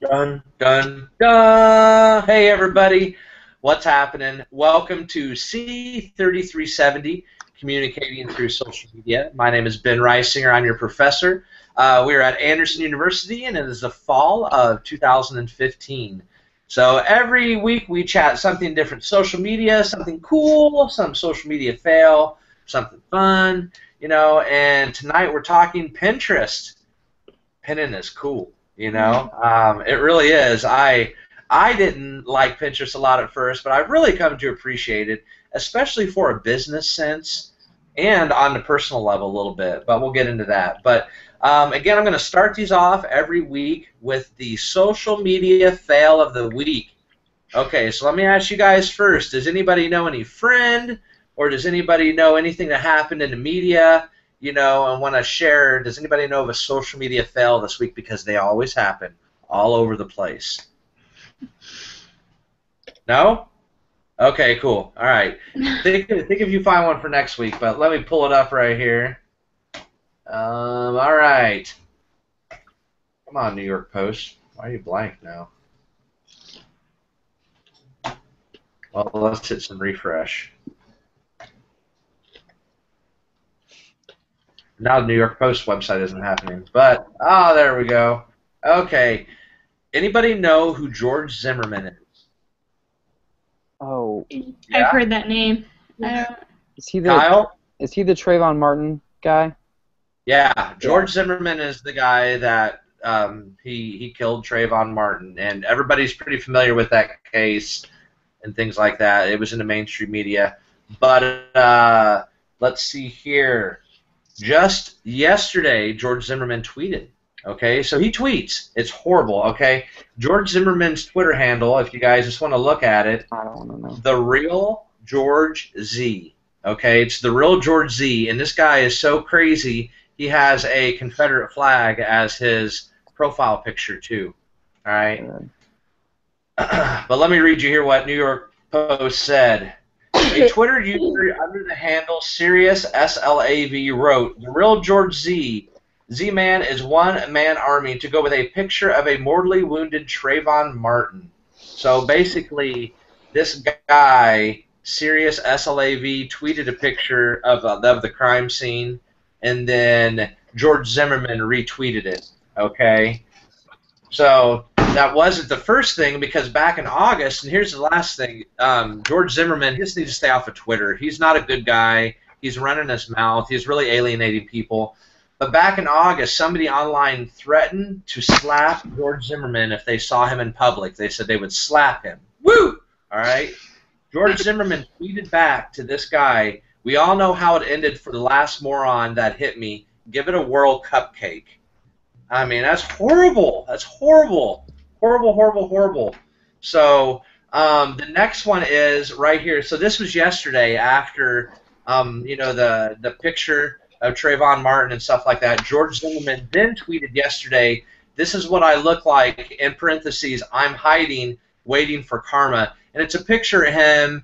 Dun, dun, dun. Hey, everybody. What's happening? Welcome to C3370, Communicating Through Social Media. My name is Ben Reisinger. I'm your professor. We're at Anderson University, and it is the fall of 2015. So every week we chat something different. Social media, something cool, some social media fail, something fun, and tonight we're talking Pinterest. Pinning is cool. It really is. I didn't like Pinterest a lot at first, but I've really come to appreciate it, especially for a business sense and on the personal level a little bit. But we'll get into that. But again, I'm going to start these off every week with the social media fail of the week. Okay, so let me ask you guys first. Does anybody know any friend, or does anybody know anything that happened in the media? And want to share, does anybody know of a social media fail this week? Because they always happen all over the place. No? Okay, cool. All right. Think if you find one for next week, but let me pull it up right here. All right. Come on, New York Post. Why are you blank now? Well, let's hit some refresh. Now the New York Post website isn't happening, but there we go. Okay, anybody know who George Zimmerman is? Oh, I've heard that name. is he the Kyle? Is he the Trayvon Martin guy? Yeah, George Zimmerman is the guy that he killed Trayvon Martin, and everybody's pretty familiar with that case and things like that. It was in the mainstream media, but let's see here. Just yesterday, George Zimmerman tweeted. Okay, so he tweets. It's horrible. Okay, George Zimmerman's Twitter handle, if you guys just want to look at it, I don't want to know. The Real George Z. Okay, it's The Real George Z, and this guy is so crazy. He has a Confederate flag as his profile picture too. All right, but let me read you here what New York Post said. A Twitter user under the handle Sirius SLAV wrote, "The Real George Z. Z-Man is one-man army to go with a picture of a mortally wounded Trayvon Martin." So basically, this guy, Sirius SLAV, tweeted a picture of the crime scene, and then George Zimmerman retweeted it. Okay? So that wasn't the first thing, because back in August, and here's the last thing, George Zimmerman, he just needs to stay off of Twitter. He's not a good guy. He's running his mouth. He's really alienating people. But back in August, somebody online threatened to slap George Zimmerman if they saw him in public. They said they would slap him. Woo! All right? George Zimmerman tweeted back to this guy, "We all know how it ended for the last moron that hit me. Give it a World Cupcake." I mean, that's horrible. That's horrible. Horrible, horrible, horrible. So the next one is right here. So this was yesterday after, the picture of Trayvon Martin and stuff like that. George Zimmerman then tweeted yesterday, "This is what I look like, in parentheses, I'm hiding, waiting for karma." And it's a picture of him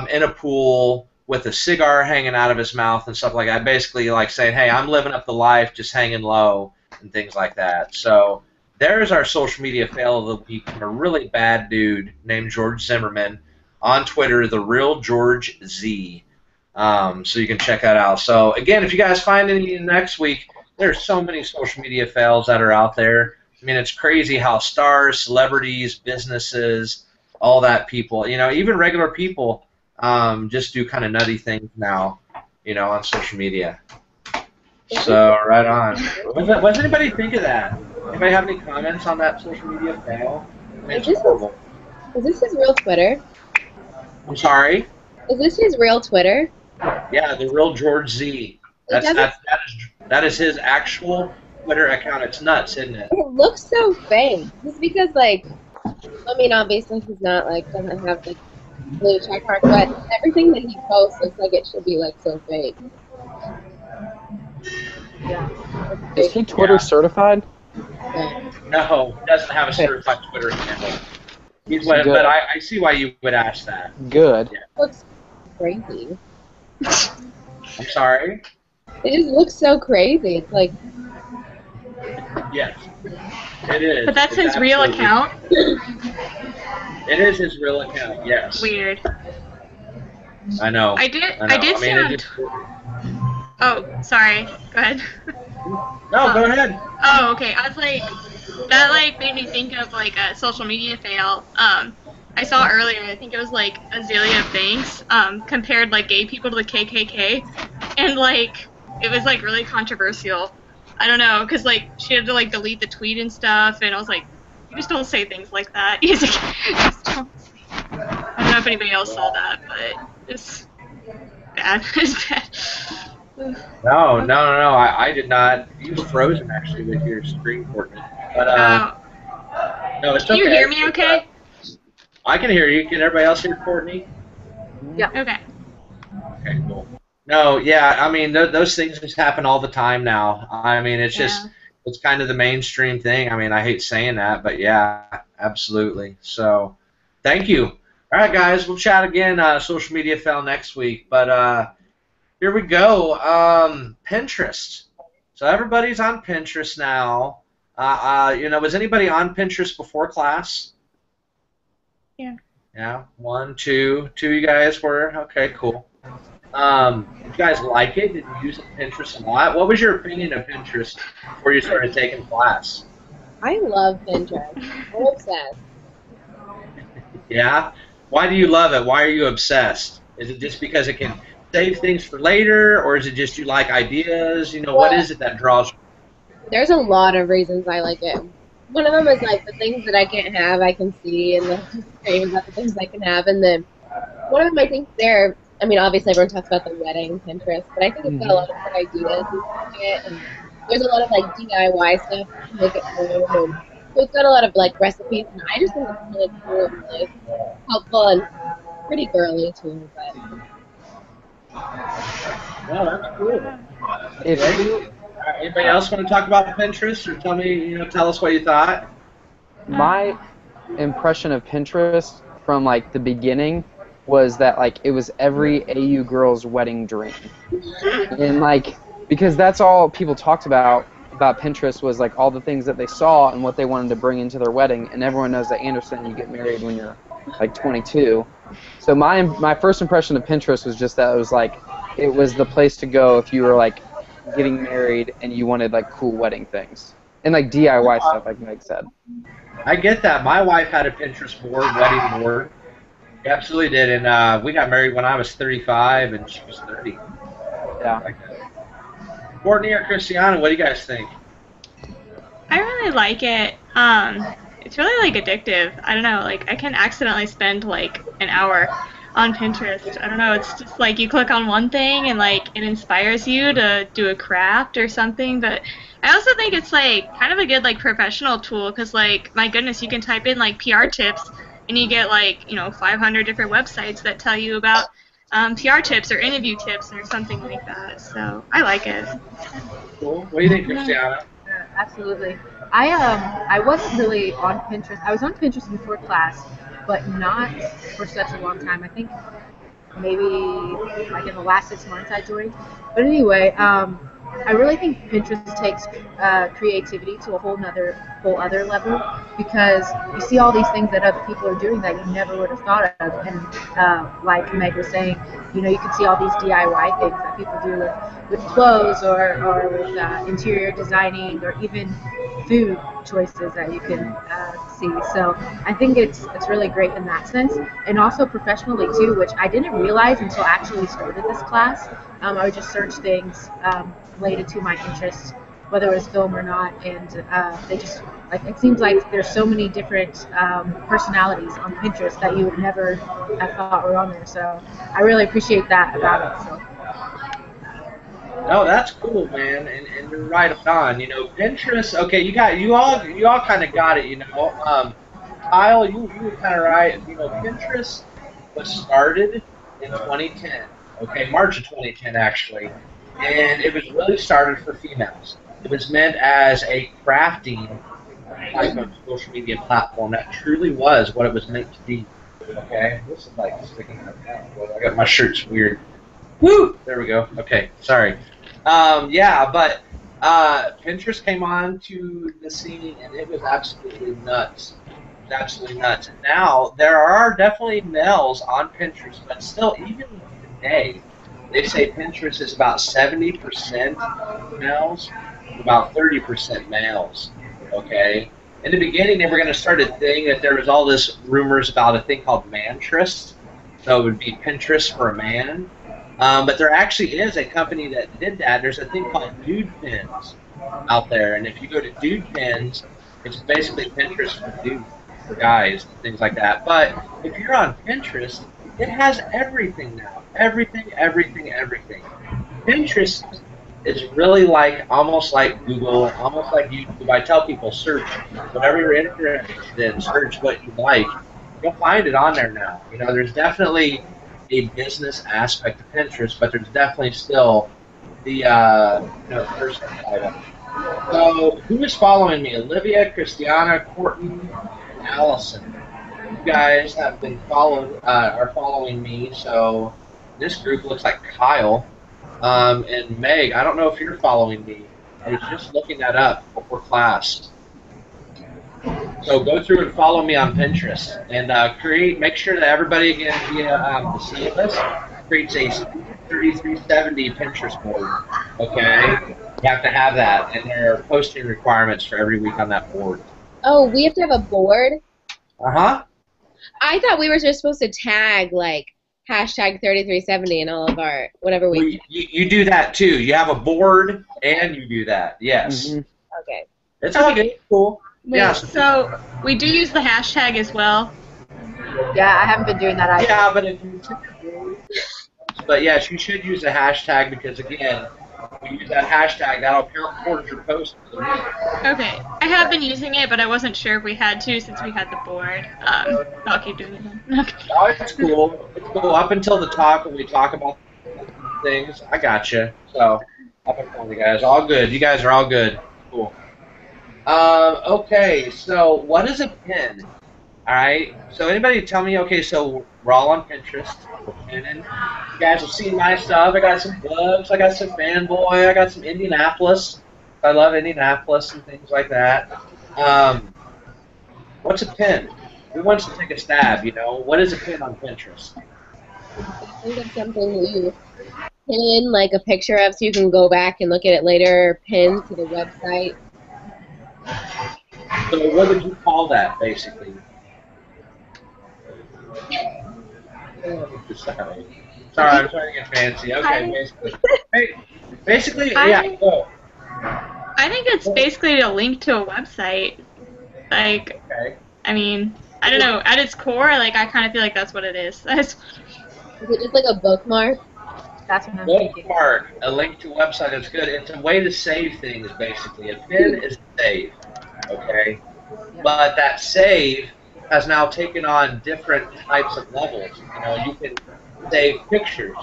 in a pool with a cigar hanging out of his mouth and stuff like that. Basically like saying, hey, I'm living up the life, just hanging low and things like that. So there's our social media fail of the week from a really bad dude named George Zimmerman on Twitter, The Real George Z. So you can check that out. So again, if you guys find any next week, there's so many social media fails that are out there. I mean, it's crazy how stars, celebrities, businesses, all that people, even regular people just do kind of nutty things now, on social media. So, right on. What does anybody think of that? Anybody have any comments on that social media fail? I mean, it's horrible. Is this his real Twitter? I'm sorry? Is this his real Twitter? Yeah, The Real George Z. That is his actual Twitter account. It's nuts, isn't it? It looks so fake. Just because, obviously he's not, doesn't have the blue check mark, but everything that he posts looks like it should be, so fake. Yeah. Is he Twitter certified? Yeah. No, he doesn't have a certified Twitter handle. But I see why you would ask that. Good. Yeah. It looks crazy. I'm sorry? It just looks so crazy. It's like... Yes, it is. But that's It's his real absolutely- account? It is his real account, yes. Weird. I know. I did I see mean, on... Oh, sorry. Go ahead. No, go ahead. Oh, okay. I was like, that like made me think of like a social media fail. I saw earlier, I think it was like Azealia Banks, compared like gay people to the KKK, and like it was like really controversial. I don't know, cause like she had to like delete the tweet and stuff, and I was like, you just don't say things like that. You just don't. I don't know if anybody else saw that, but it's bad. It's bad. No. I did not. You were frozen actually with your screen, Courtney. But no, it's Can okay. you hear me okay? I can hear you. Can everybody else hear Courtney? Yeah. Okay. Okay, cool. No, yeah, I mean, those things just happen all the time now. I mean, it's just, it's kind of the mainstream thing. I mean, I hate saying that, but yeah, absolutely. So, thank you. All right, guys, we'll chat again. Social media fell next week, but here we go. Pinterest. So everybody's on Pinterest now. Was anybody on Pinterest before class? Yeah. Yeah, one, two you guys were. Okay, cool. Did you guys like it? Did you use Pinterest a lot? What was your opinion of Pinterest before you started taking class? I love Pinterest. I'm obsessed. Yeah? Why do you love it? Why are you obsessed? Is it just because it can save things for later, or is it just you like ideas? What is it that draws you? There's a lot of reasons I like it. One of them is like the things that I can't have, I can see, and then just dream about the things I can have. And then one of them, I think I mean, obviously everyone talks about the wedding Pinterest, but I think it's got a lot of good ideas and there's a lot of like DIY stuff to make it home, and so it's got a lot of like recipes, and I just think it's really cool and really helpful and pretty girly too. But Well, that's cool. If you, Anybody else want to talk about Pinterest, or tell us what you thought? my impression of Pinterest from like the beginning was that like it was every AU girl's wedding dream, and like because that's all people talked about Pinterest was like all the things that they saw and what they wanted to bring into their wedding. And everyone knows that Anderson, you get married when you're like 22. So my first impression of Pinterest was just that it was the place to go if you were like getting married and you wanted like cool wedding things and like DIY stuff, like Meg said. I get that. My wife had a Pinterest board, wedding board. She absolutely did, and we got married when I was 35 and she was 30. Yeah. Like Courtney or Christiana, what do you guys think? I really like it. It's really like addictive. I don't know, like I can accidentally spend like an hour on Pinterest. I don't know, it's just like you click on one thing and like it inspires you to do a craft or something. But I also think it's like kind of a good like professional tool because like my goodness, you can type in like PR tips and you get like 500 different websites that tell you about PR tips or interview tips or something like that. So I like it. Cool. What do you think, Christiana? Absolutely. I wasn't really on Pinterest. I was on Pinterest before class, but not for such a long time. I think maybe like in the last 6 months I joined. But anyway, I really think Pinterest takes creativity to a whole other level because you see all these things that other people are doing that you never would have thought of. And like Meg was saying, you can see all these DIY things that people do with clothes or with interior designing or even food choices that you can see. So I think it's really great in that sense, and also professionally too, which I didn't realize until I actually started this class. I would just search things related to my interests, whether it was film or not, and they just like it seems like there's so many different personalities on Pinterest that you would never have thought were on there. So I really appreciate that about it. So. No, that's cool, man, and you're right on. Pinterest. Okay, you all kind of got it. Kyle, you were kind of right. Pinterest was started in 2010. Okay, March of 2010 actually, and it was really started for females. It was meant as a crafting type of social media platform. That truly was what it was meant to be. Okay, this is like sticking out. I got my shirt's weird. Woo! There we go. Okay, sorry. Yeah, but Pinterest came on to the scene, and it was absolutely nuts. It was absolutely nuts. And now there are definitely males on Pinterest, but still, even today, they say Pinterest is about 70% males, about 30% males. Okay. In the beginning, they were going to start a thing that there was all this rumors about a thing called Mantress, so it would be Pinterest for a man. But there actually is a company that did that. There's a thing called Dude Pins out there, and if you go to Dude Pins, it's basically Pinterest for dudes, for guys, and things like that. But if you're on Pinterest, it has everything now. Everything, everything, everything. Pinterest is really like almost like Google, almost like YouTube. I tell people search whatever you're interested in, search what you like. You'll find it on there now. You know, there's definitely a business aspect of Pinterest, but there's definitely still the personal side of it. So, who is following me? Olivia, Christiana, Courtney, and Allison. You guys have been are following me. So, this group looks like Kyle and Meg. I don't know if you're following me. I was just looking that up before class. So go through and follow me on Pinterest and make sure that everybody again via the syllabus creates a 3370 Pinterest board. Okay, you have to have that, and there are posting requirements for every week on that board. Oh, we have to have a board? Uh-huh. I thought we were just supposed to tag, like, hashtag 3370 in all of our, whatever we... Well, you do that, too. You have a board, and you do that. Yes. Mm-hmm. Okay. It's all good. Cool. Wait, Yeah. So we do use the hashtag as well. Yeah, I haven't been doing that either. Yeah, but if you... But, yes, you should use a hashtag because, again, if you use that hashtag, that'll count towards your post for the week. Okay, I have been using it, but I wasn't sure if we had to since we had the board. I'll keep doing it then. Okay. Oh, it's cool. It's cool. Up until the talk, when we talk about things, I gotcha. So, up until you guys. All good. You guys are all good. Cool. Okay, so what is a pin? All right. So anybody tell me? Okay, so we're all on Pinterest. We're pinning. You guys have seen my stuff. I got some books. I got some Fanboy. I got some Indianapolis. I love Indianapolis and things like that. What's a pin? Who wants to take a stab? You know, what is a pin on Pinterest? I think it's something that you pin, like a picture of, so you can go back and look at it later, or pin to the website. So what would you call that, basically? Sorry, I'm trying to get fancy. Okay, basically. Hey, basically, yeah, go. I think it's basically a link to a website. Like, Okay. I mean, I don't know. At its core, like, I kind of feel like that's what it is. Is it just like a bookmark? That's what I'm thinking. Bookmark, a link to a website is good. It's a way to save things, basically. A pin is a save, okay? But that save has now taken on different types of levels. You know, you can save pictures,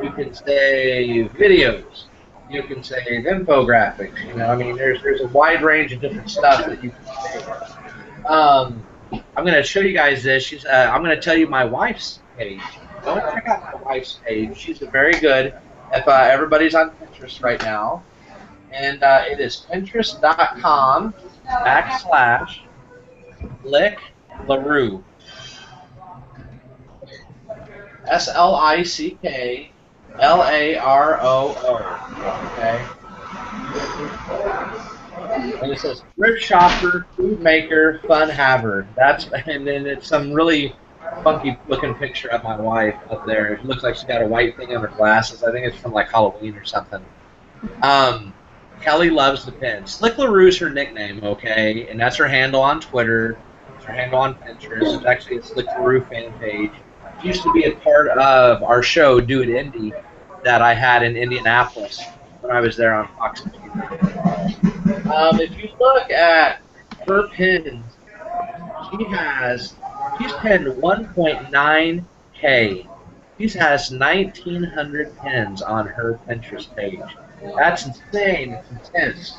you can save videos, you can save infographics. You know, I mean, there's a wide range of different stuff that you can save. I'm going to show you guys this. I'm going to tell you my wife's page. Go and check out my wife's page. She's very good. If everybody's on Pinterest right now, and it is pinterest.com/Lick LaRue. SLICKLAROO. Okay. And it says thrift shopper, food maker, fun haver. And then it's some really funky looking picture of my wife up there. It looks like she's got a white thing on her glasses. I think it's from like Halloween or something. Kelly loves the pin. Slick LaRue's her nickname, okay? And that's her handle on Twitter. It's her handle on Pinterest. It's actually a Slick LaRue fan page. She used to be a part of our show, Do It Indy, that I had in Indianapolis when I was there on Fox News. If you look at her pins, she's pinned 1.9K. She has 1,900 pins on her Pinterest page. That's insane. It's intense.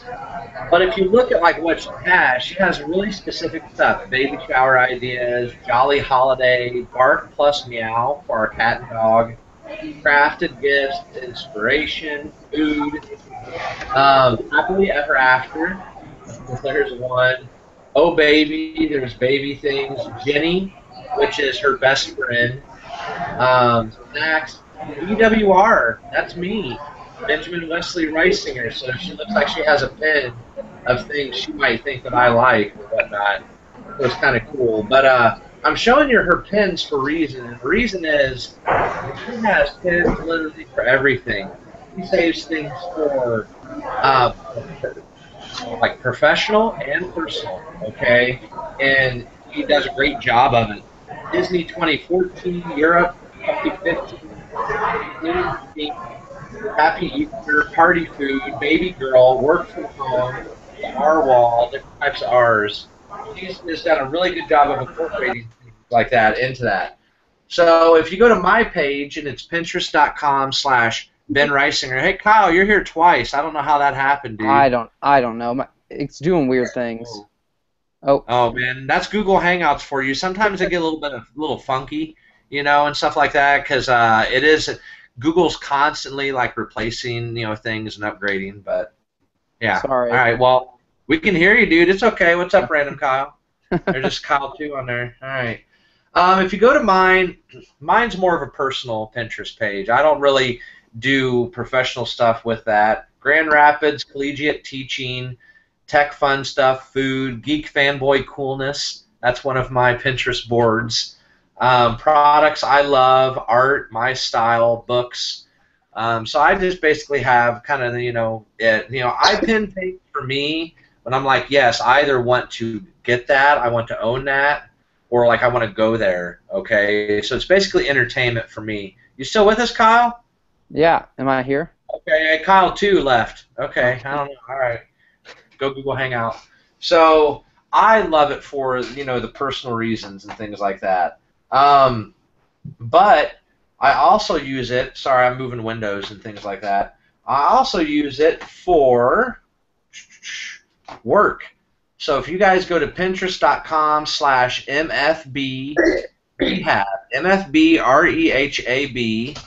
But if you look at like what she has really specific stuff. Baby shower ideas, jolly holiday, bark plus meow for our cat and dog, crafted gifts, inspiration, food, happily ever after. There's one. Oh baby, there's baby things. Jenny, which is her best friend. Snacks. BWR, that's me. Benjamin Wesley Reisinger. So she looks like she has a pen of things she might think that I like or whatnot. So it's kind of cool. But I'm showing you her pins for a reason. And the reason is she has pins literally for everything. She saves things for uh, like professional and personal, okay? And he does a great job of it. Disney 2014, Europe 2015, Happy Easter, party food, baby girl, work from home, the R wall, different types of R's. He's just done a really good job of incorporating things like that into that. So if you go to my page, and it's pinterest.com/Ben Reisinger. Hey, Kyle, you're here twice. I don't know how that happened, dude. I don't know. It's doing weird things. Oh man, that's Google Hangouts for you. Sometimes they get a little funky, and stuff like that, because it is Google's constantly like replacing things and upgrading. But yeah, Sorry. All right, well, we can hear you, dude. It's okay. What's up, Random Kyle? There's just Kyle too on there. All right. If you go to mine's more of a personal Pinterest page. I don't really do professional stuff with that. Grand Rapids, collegiate teaching, tech fun stuff, food, geek fanboy coolness. That's one of my Pinterest boards. Products I love, art, my style, books. So I just basically have kind of I pin things for me when I'm like, yes, I either want to get that, I want to own that, or like I want to go there. Okay, so it's basically entertainment for me. You still with us, Kyle? Yeah. Am I here? Okay, Kyle too left. Okay, I don't know. All right. Go Google Hangout. So I love it for the personal reasons and things like that. But I also use it. Sorry, I'm moving windows and things like that. I also use it for work. So if you guys go to pinterest.com/MFB Rehab, MFBREHAB.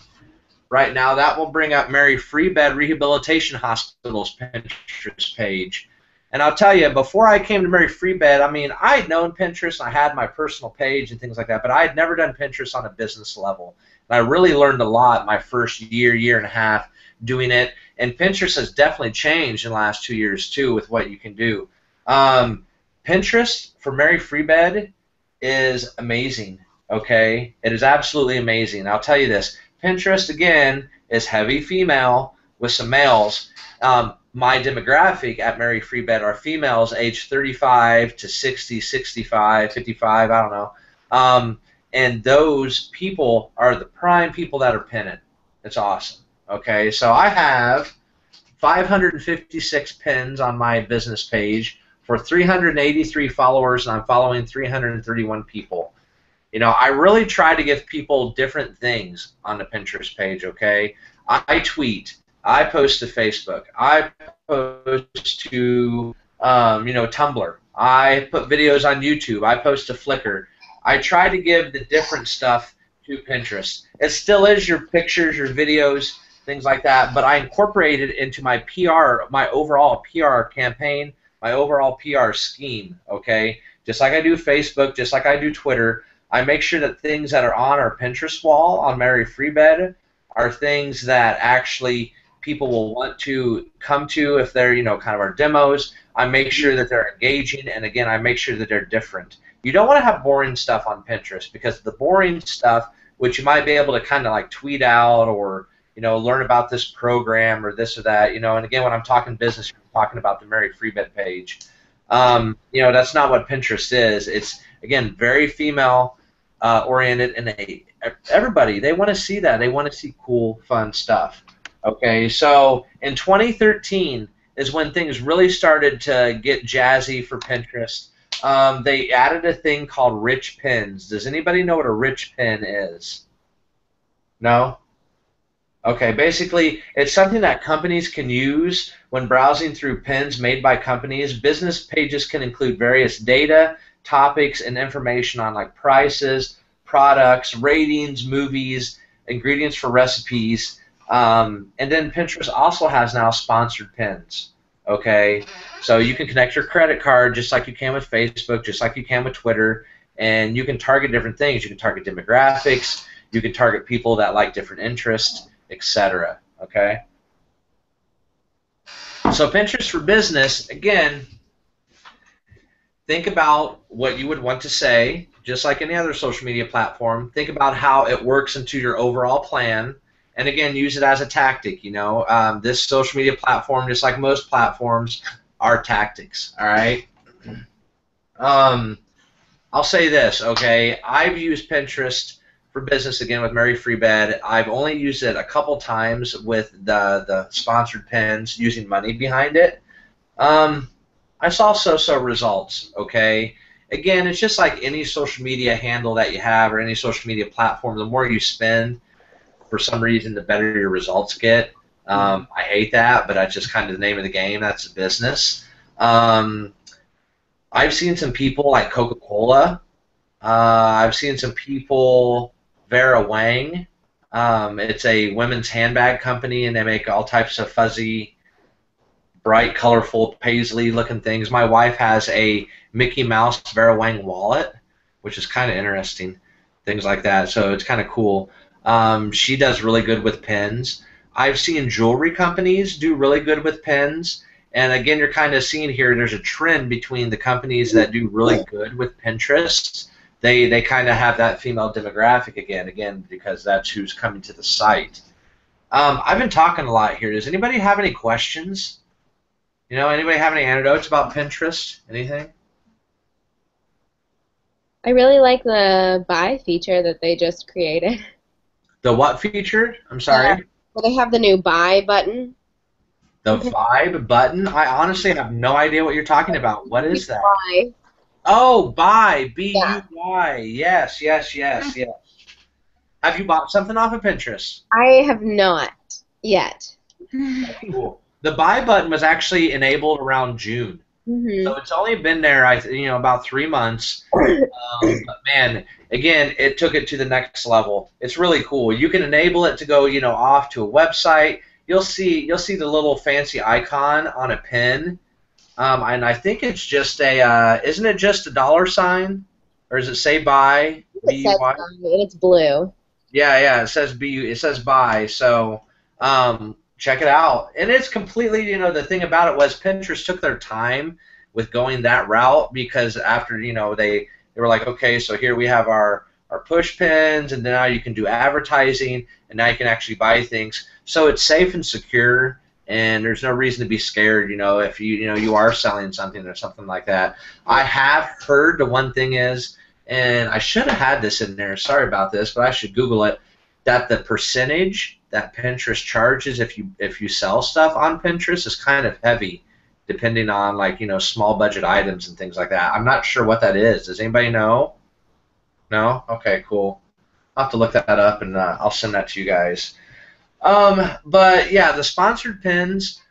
Right now, that will bring up Mary Free Bed Rehabilitation Hospital's Pinterest page. And I'll tell you, before I came to Mary Free Bed, I mean, I had known Pinterest, I had my personal page and things like that, but I had never done Pinterest on a business level. And I really learned a lot my first year and a half doing it. And Pinterest has definitely changed in the last 2 years, too, with what you can do. Pinterest for Mary Free Bed is amazing, okay? It is absolutely amazing. I'll tell you this. Pinterest, again, is heavy female with some males. My demographic at Mary Free Bed are females aged 35 to 60, 65, 55, I don't know. And those people are the prime people that are pinning. It's awesome. Okay, so I have 556 pins on my business page for 383 followers, and I'm following 331 people. I really try to give people different things on the Pinterest page, okay? I tweet. I post to Facebook. I post to, Tumblr. I put videos on YouTube. I post to Flickr. I try to give the different stuff to Pinterest. It still is your pictures, your videos, things like that, but I incorporate it into my PR, my overall PR campaign, my overall PR scheme, okay? Just like I do Facebook, just like I do Twitter, I make sure that things that are on our Pinterest wall on Mary Free Bed are things that actually people will want to come to if they're, kind of our demos. I make sure that they're engaging, and again, I make sure that they're different. You don't want to have boring stuff on Pinterest, because the boring stuff, which you might be able to kind of like tweet out or, learn about this program or this or that, and again, when I'm talking business, I'm talking about the Mary Free Bed page. That's not what Pinterest is. It's, again, very female oriented, and everybody, they want to see that. They want to see cool, fun stuff. Okay, so in 2013 is when things really started to get jazzy for Pinterest. They added a thing called rich pins. Does anybody know what a rich pin is? No? Okay, basically, it's something that companies can use when browsing through pins made by companies. Business pages can include various data, topics, and information on like prices, products, ratings, movies, ingredients for recipes, and then Pinterest also has now sponsored pins. Okay, so you can connect your credit card just like you can with Facebook, just like you can with Twitter, and you can target different things. You can target demographics, you can target people that like different interests, etc. Okay. So Pinterest for business, again, think about what you would want to say, just like any other social media platform. Think about how it works into your overall plan, and again, use it as a tactic. This social media platform, just like most platforms, are tactics. All right. I'll say this, okay? I've used Pinterest for business again with Mary Free Bed. I've only used it a couple times with the sponsored pins using money behind it. I saw so-so results, okay? Again, it's just like any social media handle that you have or any social media platform. The more you spend, for some reason, the better your results get. I hate that, but that's just kind of the name of the game. That's the business. I've seen some people like Coca-Cola. I've seen some people, Vera Wang. It's a women's handbag company, and they make all types of fuzzy, bright, colorful, paisley-looking things. My wife has a Mickey Mouse Vera Wang wallet, which is kind of interesting, things like that. So it's kind of cool. She does really good with pins. I've seen jewelry companies do really good with pins. And again, you're kind of seeing here there's a trend between the companies that do really good with Pinterest. They kind of have that female demographic again, because that's who's coming to the site. I've been talking a lot here. Does anybody have any questions? Anybody have any anecdotes about Pinterest? Anything? I really like the buy feature that they just created. The what feature? I'm sorry? Well, they have the new buy button. The Vibe button? I honestly have no idea what you're talking about. What is that? Buy. Oh, buy. B-U-Y. Yes. Have you bought something off of Pinterest? I have not yet. Cool. The buy button was actually enabled around June. Mm-hmm. So it's only been there, about 3 months. But man, again, it took it to the next level. It's really cool. You can enable it to go, off to a website. You'll see the little fancy icon on a pin, and I think it's just isn't it just a $sign, or does it say buy? It says buy, and it's blue. Yeah, it says it says buy. So check it out, and it's completely, the thing about it was Pinterest took their time with going that route, because after they were like, okay, so here we have our push pins, and now you can do advertising, and now you can actually buy things. So it's safe and secure, and there's no reason to be scared, if you are selling something or something like that. I have heard the one thing is, and I should have had this in there, sorry about this, but I should Google it, that the percentage that Pinterest charges if you sell stuff on Pinterest is kind of heavy, depending on small budget items and things like that. I'm not sure what that is. Does anybody know? No? Okay, cool. I'll have to look that up, and I'll send that to you guys. But yeah, the sponsored pins,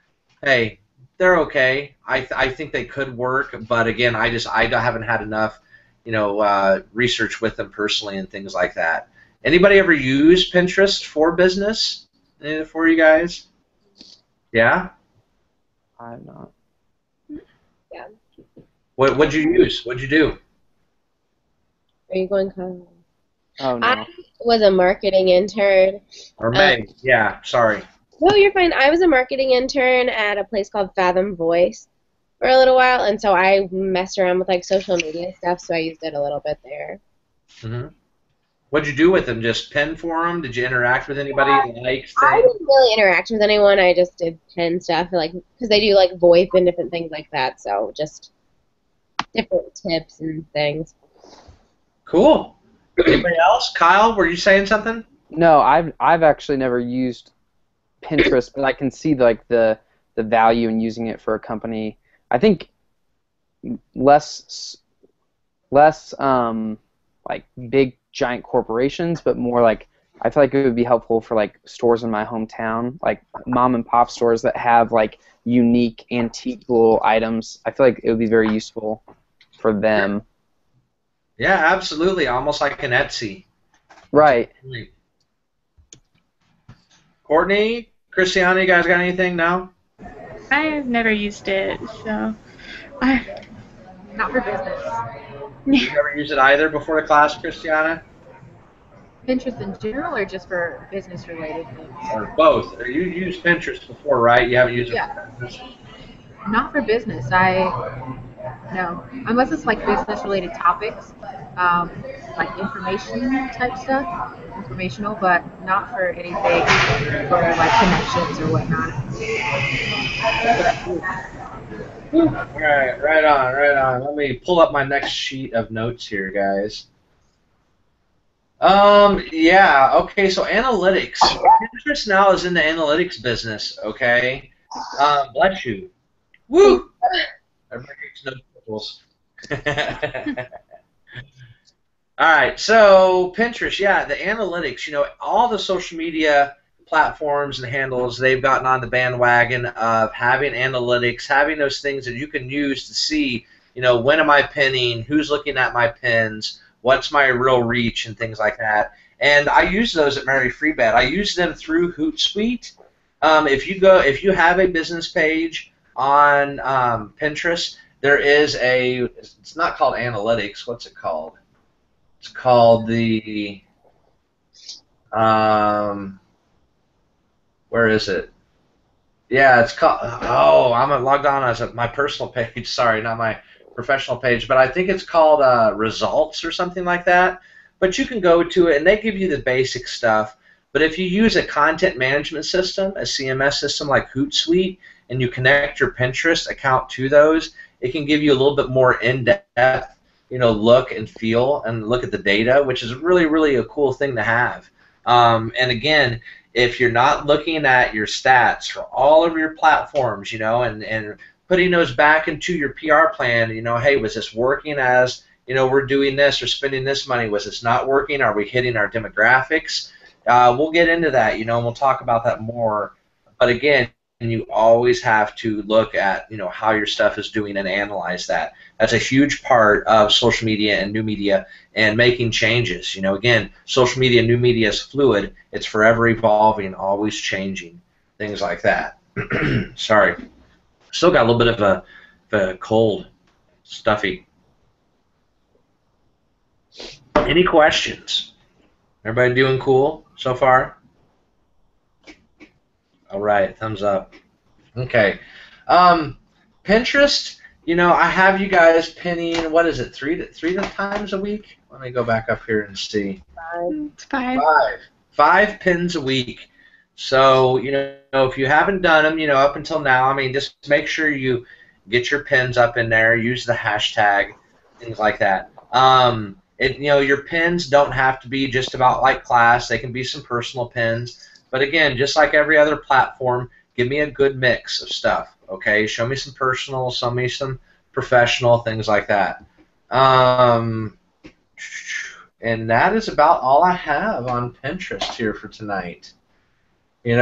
hey, they're okay. I think they could work, but again, I haven't had enough, research with them personally and things like that. Anybody ever use Pinterest for business? For you guys? Yeah. I have not. Yeah. What'd you use? What'd you do? Are you going, Kyle? Oh, no. I was a marketing intern. Or May? Yeah. Sorry. No, you're fine. I was a marketing intern at a place called Fathom Voice for a little while, and so I messed around with social media stuff, so I used it a little bit there. Mm-hmm. What'd you do with them? Just pin for them? Did you interact with anybody? I didn't really interact with anyone. I just did pin stuff, because they do VoIP and different things like that. So just different tips and things. Cool. Anybody else? Kyle, were you saying something? No, I've actually never used Pinterest, but I can see the value in using it for a company. I think less big giant corporations, but more I feel like it would be helpful for stores in my hometown, mom and pop stores that have unique antique little items. I feel like it would be very useful for them. Yeah, absolutely. Almost like an Etsy. Right. Courtney, Christiana, you guys got anything now? I've never used it, so I. Not for business. You've never used it either before the class, Christiana? Pinterest in general, or just for business related things? Or both? Or you used Pinterest before, right? You haven't used it Yeah. for business? Not for business. No, unless it's like business related topics, like information type stuff, informational, but not for anything for like connections or whatnot. All right, right on, right on. Let me pull up my next sheet of notes here, guys. Yeah, okay, so analytics. Pinterest now is in the analytics business, okay? Bless you. Woo! Everybody gets no pickles. All right, so Pinterest, yeah, the analytics, all the social media platforms and handles, they've gotten on the bandwagon of having analytics, having those things that you can use to see, when am I pinning, who's looking at my pins, what's my real reach, and things like that. And I use those at Mary Freebet. I use them through Hootsuite. If you have a business page on Pinterest, there is it's not called analytics. What's it called? It's called the, where is it? Yeah, it's called, I'm logged on as my personal page. Sorry, not my professional page, but I think it's called Results or something like that. But you can go to it, and they give you the basic stuff. But if you use a content management system, a CMS system like Hootsuite, and you connect your Pinterest account to those, it can give you a little bit more in-depth look and feel and look at the data, which is really, really a cool thing to have. And again, if you're not looking at your stats for all of your platforms, and putting those back into your PR plan, hey, was this working as, we're doing this or spending this money? Was this not working? Are we hitting our demographics? We'll get into that, and we'll talk about that more. But again, you always have to look at, how your stuff is doing and analyze that. That's a huge part of social media and new media and making changes. Again, social media and new media is fluid. It's forever evolving, always changing, things like that. Sorry. Still got a little bit of a cold, stuffy. Any questions? Everybody doing cool so far? All right, thumbs up. Okay. Pinterest, I have you guys pinning, what is it, three times a week? Let me go back up here and see. It's 5. Five pins a week. So, if you haven't done them, up until now, just make sure you get your pins up in there, use the hashtag, things like that. Your pins don't have to be just about like class. They can be some personal pins. But again, just like every other platform, give me a good mix of stuff, okay? Show me some personal, show me some professional, things like that. And that is about all I have on Pinterest here for tonight. Going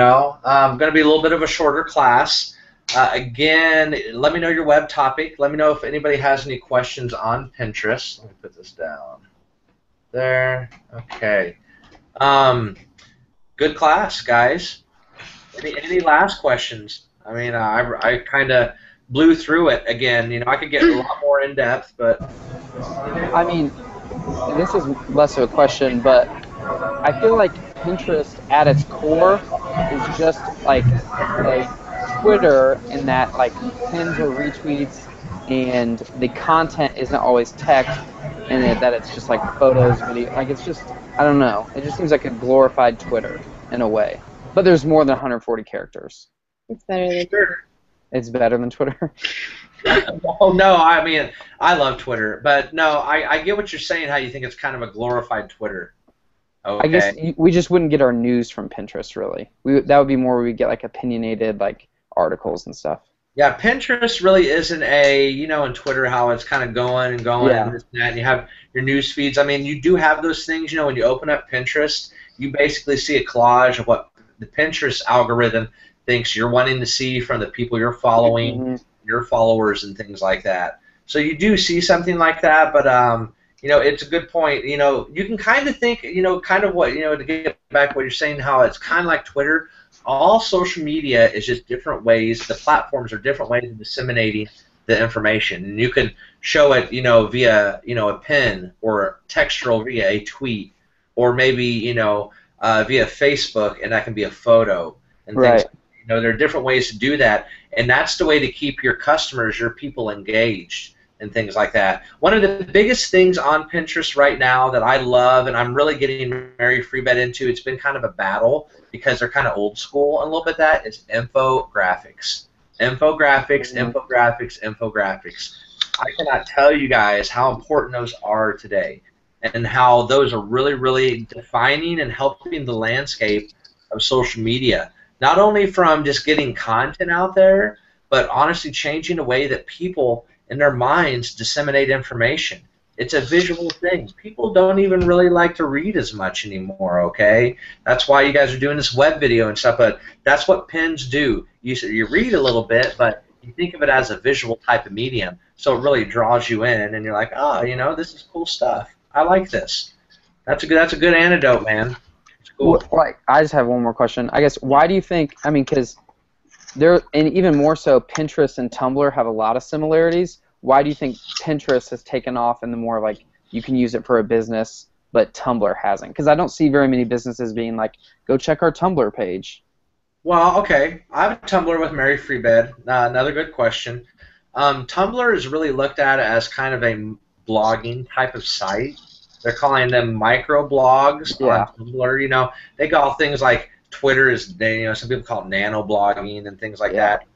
to be a little bit of a shorter class. Again, let me know your web topic. Let me know if anybody has any questions on Pinterest. Let me put this down. There. Okay. Good class, guys. Any last questions? I kind of blew through it again. I could get a lot more in depth, but this is less of a question, but I feel like Pinterest at its core is just like a Twitter in that like pins or retweets, and the content isn't always text, and that it's just like photos, video. Like it's just, I don't know. It just seems like a glorified Twitter in a way. But there's more than 140 characters. It's better than Twitter. It's better than Twitter. Oh no, I love Twitter, but no, I get what you're saying. How you think it's kind of a glorified Twitter. Okay. I guess we just wouldn't get our news from Pinterest, really. That would be more where we get like opinionated like articles and stuff. Yeah, Pinterest really isn't in Twitter how it's kind of going and going and this and that, and you have your news feeds. You do have those things, when you open up Pinterest, you basically see a collage of what the Pinterest algorithm thinks you're wanting to see from the people you're following, your followers, and things like that. So you do see something like that, but it's a good point. You can kind of think, kind of what, to get back to what you're saying, how it's kind of like Twitter, all social media is just different ways. The platforms are different ways of disseminating the information, and you can show it, via, a pin or textual via a tweet, or maybe, via Facebook, and that can be a photo and things. Right. There are different ways to do that, and that's the way to keep your customers, your people engaged, and things like that. One of the biggest things on Pinterest right now that I love, and I'm really getting Mary Freebet into, it's been kind of a battle because they're kind of old school a little bit, that is infographics. Infographics. I cannot tell you guys how important those are today, and how those are really, really defining and helping the landscape of social media. Not only from just getting content out there, but honestly changing the way that people in their minds disseminate information. It's a visual thing. People don't even really like to read as much anymore, okay? That's why you guys are doing this web video and stuff, but that's what pins do. You read a little bit, but you think of it as a visual type of medium, so it really draws you in, and you're like, oh, this is cool stuff. I like this. That's a good antidote, man. Cool. Well, I just have one more question. I guess, why do you think, because and even more so, Pinterest and Tumblr have a lot of similarities. Why do you think Pinterest has taken off in the more, like, you can use it for a business, but Tumblr hasn't? Because I don't see very many businesses being like, go check our Tumblr page. Well, okay. I have a Tumblr with Mary Freebed. Another good question. Tumblr is really looked at as kind of a blogging type of site. They're calling them microblogs on Tumblr. They call things like Twitter is, some people call it nano-blogging and things like that.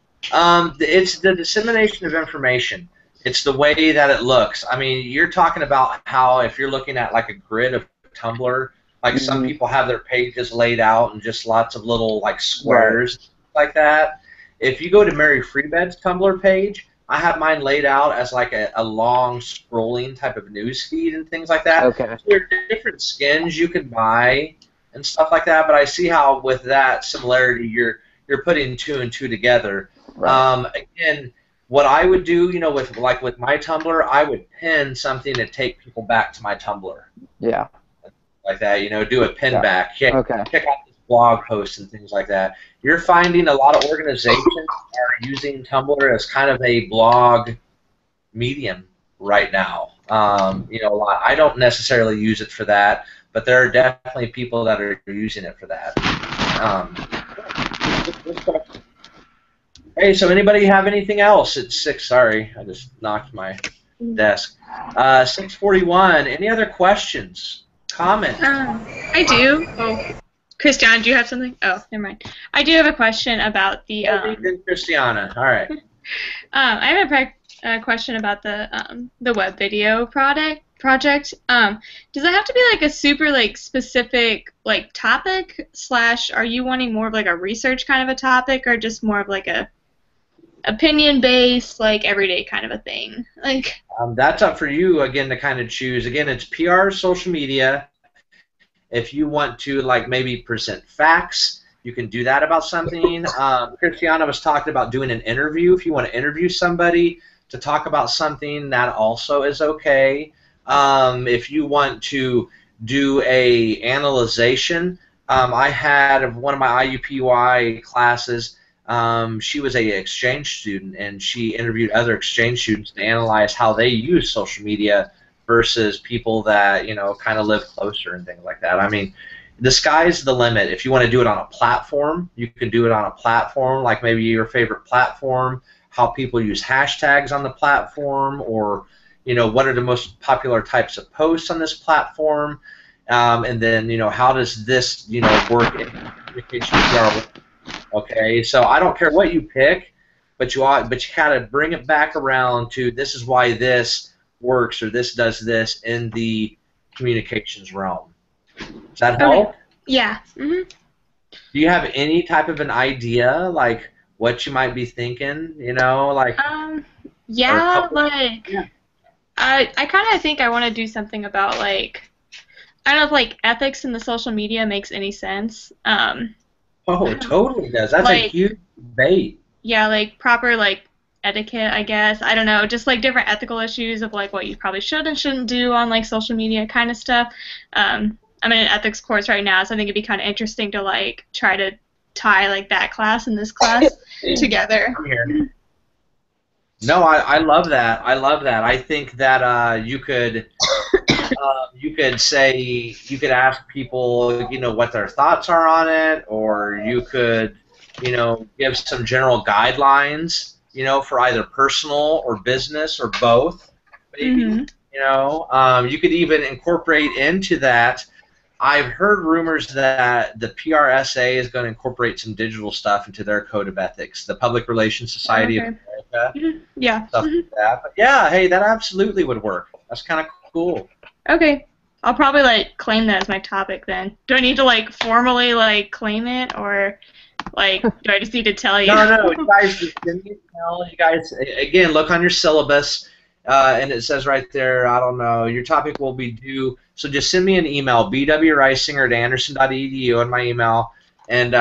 It's the dissemination of information. It's the way that it looks. You're talking about how if you're looking at like a grid of Tumblr, like some people have their pages laid out and just lots of little like squares like that. If you go to Mary Freebed's Tumblr page, I have mine laid out as like a long scrolling type of news feed and things like that. Okay. So there are different skins you can buy and stuff like that, but I see how with that similarity you're putting two and two together. Right. Again, what I would do, with my Tumblr, I would pin something to take people back to my Tumblr. Yeah. Like that, do a pin back. Check out this blog post and things like that. You're finding a lot of organizations are using Tumblr as kind of a blog medium right now. A lot. I don't necessarily use it for that, but there are definitely people that are using it for that. Hey, so anybody have anything else? It's 6. Sorry, I just knocked my desk. 6:41. Any other questions? Comments? I do. Oh, Christiana, do you have something? Oh, never mind. I do have a question about the. Christiana. All right. I have a question about the web video project. Does it have to be like a super like specific like topic / are you wanting more of like a research kind of a topic, or just more of like a opinion based like everyday kind of a thing? Like that's up for you again to kind of choose. Again, it's PR, social media. If you want to like maybe present facts, you can do that about something. Christiana was talking about doing an interview. If you want to interview somebody to talk about something, that also is okay. If you want to do a analyzation, I had one of my IUPUI classes. She was a exchange student, and she interviewed other exchange students to analyze how they use social media versus people that kind of live closer and things like that. The sky's the limit. If you want to do it on a platform, you can do it on a platform, like maybe your favorite platform, how people use hashtags on the platform, or what are the most popular types of posts on this platform, and then how does this work in communication PR. Okay, so I don't care what you pick, but you gotta bring it back around to this is why this works, or this does this in the communications realm. Does that help? Yeah. Mm-hmm. Do you have any type of an idea, like what you might be thinking? Yeah, like I kind of think I want to do something about like I don't know if like ethics in the social media makes any sense. Oh, it totally does. That's a huge debate. Yeah, like proper like etiquette, I guess. I don't know, just like different ethical issues of like what you probably should and shouldn't do on like social media kind of stuff. I'm in an ethics course right now, so I think it'd be kind of interesting to like try to tie like that class and this class together. I'm here. No, I love that. I love that. I think that you could say, you could ask people, what their thoughts are on it, or you could, give some general guidelines, for either personal or business or both, maybe. You could even incorporate into that. I've heard rumors that the PRSA is going to incorporate some digital stuff into their code of ethics, the Public Relations Society of America, Yeah. stuff like that. But yeah, hey, that absolutely would work. That's kind of cool. Okay. I'll probably claim that as my topic then. Do I need to formally claim it, or do I just need to tell you? No, you guys just send me an email. You guys, again, look on your syllabus, and it says right there, I don't know, your topic will be due. So just send me an email, bwreisinger@anderson.edu on my email, and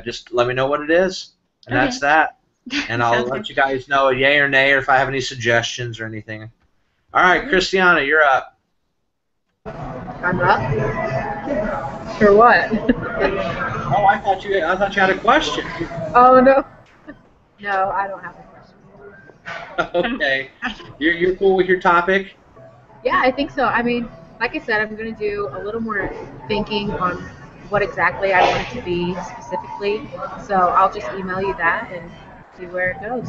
just let me know what it is, and Okay. that's that. And I'll Sounds let good. you guys know yay or nay, or if I have any suggestions or anything. All right, Christiana, you're up. I'm up. For what? Oh, I thought you had a question. Oh no. No, I don't have a question. Okay, you're cool with your topic? Yeah, I think so. I mean, like I said, I'm going to do a little more thinking on what exactly I want it to be specifically. So I'll just email you that and see where it goes.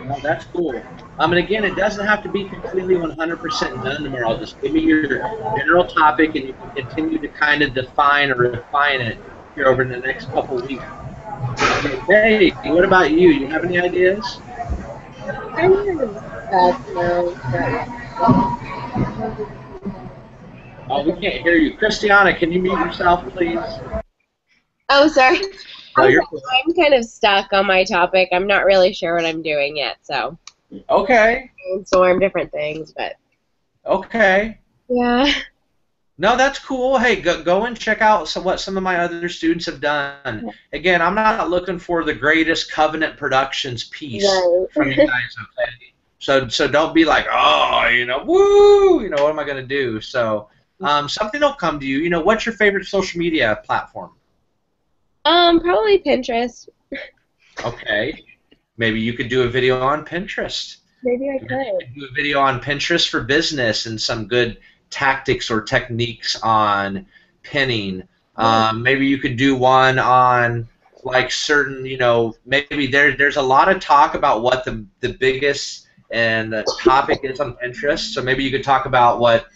Well, that's cool. And again, it doesn't have to be completely 100% done tomorrow. Just give me your general topic, and you can continue to kind of define or refine it here over the next couple of weeks. Okay, what about you? You have any ideas? I'm kind of stuck now. Oh, we can't hear you. Christiana, can you mute yourself, please? Oh, sorry. No, you're I'm kind of stuck on my topic. I'm not really sure what I'm doing yet, so okay. brainstorm different things, but Okay. yeah. No, that's cool. Hey, go and check out what some of my other students have done. Again, I'm not looking for the greatest Covenant Productions piece from you guys, okay? So don't be like, oh, woo, what am I going to do? So something will come to you. What's your favorite social media platform? Probably Pinterest. Okay. Maybe you could do a video on Pinterest. Maybe I could. Do a video on Pinterest for business and some good tactics or techniques on pinning. Maybe you could do one on certain, maybe there's a lot of talk about what the biggest and the topic is on Pinterest. So maybe you could talk about what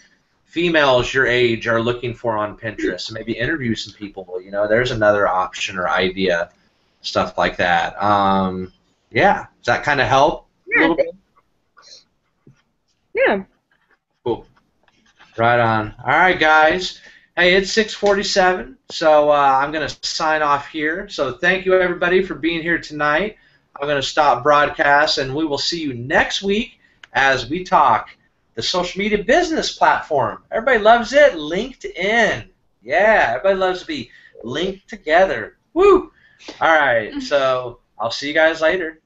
females your age are looking for on Pinterest. So maybe interview some people. There's another option or idea, stuff like that. Yeah, does that kind of help? Yeah. A little bit? Yeah. Cool. Right on. All right, guys. Hey, it's 6:47, so I'm going to sign off here. So thank you, everybody, for being here tonight. I'm going to stop broadcast, and we will see you next week as we talk the social media business platform. Everybody loves it. LinkedIn. Yeah, everybody loves to be linked together. Woo! All right, so I'll see you guys later.